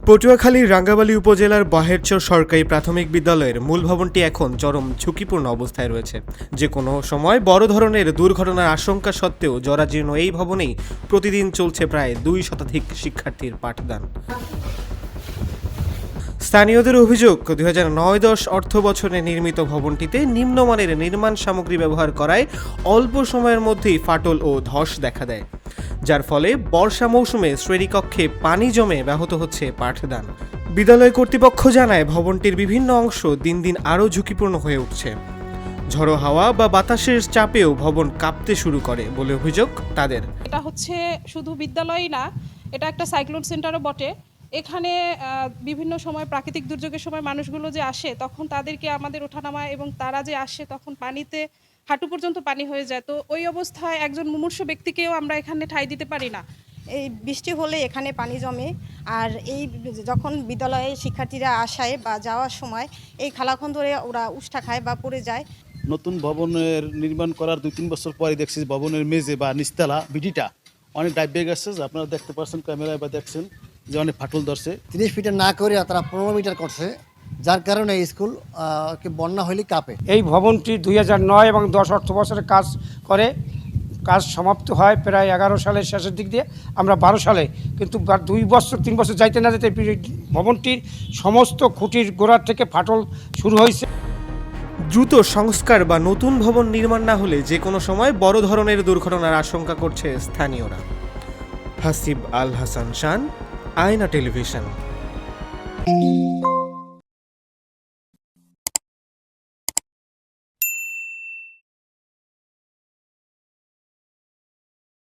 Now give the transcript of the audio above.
পটুয়াখালীর রাঙ্গাবালী উপজেলার বাহেরচর সরকারি প্রাথমিক বিদ্যালয়ের মূল ভবনটি এখন চরম ঝুঁকিপূর্ণ অবস্থায় রয়েছে। যে কোনো সময় বড় ধরনের দুর্ঘটনার আশঙ্কা সত্ত্বেও জরাজীর্ণ এই ভবনেই প্রতিদিন চলছে প্রায় 2 শতাধিক শিক্ষার্থীর পাঠদান। স্থানীয়দের অভিযোগ, 2009-10 অর্থ বছরে নির্মিত ভবনটিতে নিম্নমানের নির্মাণ সামগ্রী ব্যবহার করায় অল্প সময়ের মধ্যেই ফাটল ও ধস দেখা দেয়, যার ফলে বর্ষা মৌসুমে শ্রেণীকক্ষে পানি জমে ব্যাহত হচ্ছে পাঠদান। বিদ্যালয় কর্তৃপক্ষ জানায়, ভবনটির বিভিন্ন অংশ দিন দিন আরও ঝুঁকিপূর্ণ হয়ে উঠছে। ঝড়ো হাওয়া বা বাতাসের চাপেও ভবন কাঁপতে শুরু করে বলে অভিযোগ তাদের। এটা হচ্ছে শুধু বিদ্যালয়ই না, এটা একটা সাইক্লোন সেন্টারও বটে। এখানে বিভিন্ন সময় প্রাকৃতিক দুর্যোগের সময় মানুষগুলো যে আসে, তখন তাদেরকে আমাদের ওঠানামা এবং তারা যে আসে তখন পানিতে হাঁটু পর্যন্ত পানি হয়ে যায়। তো ওই অবস্থায় একজন মুমূর্ষু ব্যক্তিকেও আমরা এখানে ঠাঁই দিতে পারি না। এই বৃষ্টি হলে এখানে পানি জমে, আর এই যখন বিদ্যালয়ে শিক্ষার্থীরা আসায় বা যাওয়ার সময় এই খালাখন ধরে ওরা উষ্টা খায় বা পড়ে যায়। নতুন ভবনের নির্মাণ করার 2-3 বছর পরে দেখছি ভবনের মেঝে বা নিচতলা ভিডিটা অনেক ডাইবে গেছে। আপনারা দেখতে পাচ্ছেন ক্যামেরায় বা দেখছেন যে অনেক ফাটল ধরছে। 30 ফিটের না করে তারা 15 মিটার করছে, যার কারণে স্কুল বন্যা হলে কাঁপে। এই ভবনটি 2009 এবং 10 অর্থ বছরে কাজ সমাপ্ত হয় প্রায় 11 সালের শেষের দিক দিয়ে। আমরা 12 সালে, কিন্তু 3 বছর যাইতে না যেতে ভবনটির সমস্ত খুঁটির গোড়ার থেকে ফাটল শুরু হয়েছে। দ্রুত সংস্কার বা নতুন ভবন নির্মাণ না হলে যে কোনো সময় বড় ধরনের দুর্ঘটনার আশঙ্কা করছে স্থানীয়রা। হাসিব আল হাসান শান, আয়না টেলিভিশন।